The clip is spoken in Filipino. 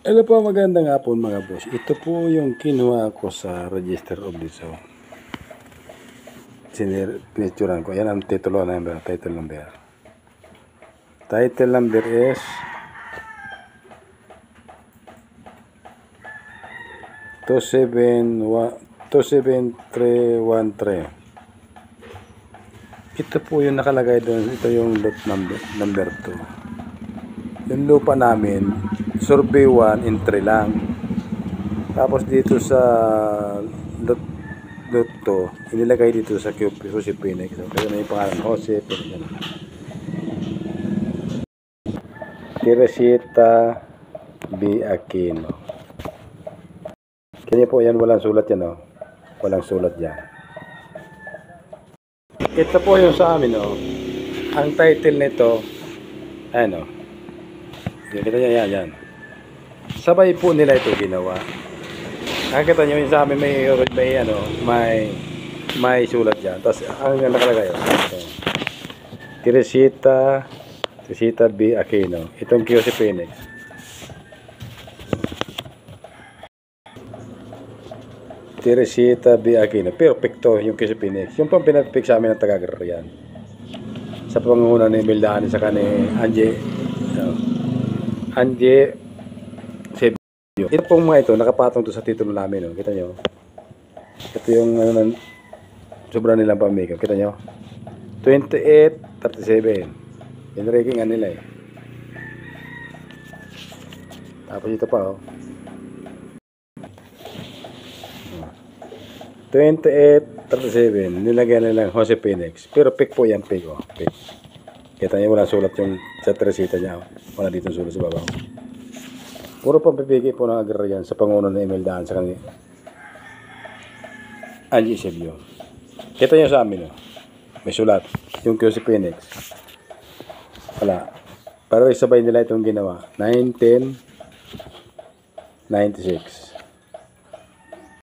Hello po, magandang hapon mga boss. Ito po yung kinuha ko sa Register of Deeds. So, pinituran ko. Yan ang title number. Title number. Title number is 27313. Ito po yung nakalagay doon. Ito yung lot number 2. Yung lupa namin, survey 1 entry lang. Tapos dito sa lot 2, inilagay dito sa Jose Phoenix. So, kaya na yung pangalan, Jose Phoenix. Teresita B. Aquino. Kanya po yan, walang sulat yan, oh. Walang sulat yan. Ito po yung sa amin, oh. Ang title nito, ayan, oh. Kita niya yan. Sabay po nila ito ginawa. Nakikita nyo yung sa amin may sulat dyan. Tapos ang nakalagay, Teresita B. Aquino. Itong Jose Phoenix. Teresita B. Aquino. Perfecto yung Jose Phoenix. Yung pang pinapik sa amin ng taga-Garrian. Sa pangunguna ni Mildaan sa kani Anje Sebio. Ito pong mga ito, nakapatong to sa titulo namin. No? Kita nyo? Ito yung sobra nilang pamikap. Kita nyo? 2837. Yung ranking nila eh. Tapos ito pa oh. 2837. Nilagyan nilang Jose Phoenix. Pero pick po yan, pick oh. Pick. Kita nyo wala sulat yung sa Teresita niya oh. Wala dito sulat sa baba. Puro pampipigay po ng agraryan sa panguno ng Mildaan sa kanila. Anje Sebio. Kita nyo sa amin oh. May sulat. Yung Jose Phoenix. Wala. Pero isabay nila itong ginawa. 1996.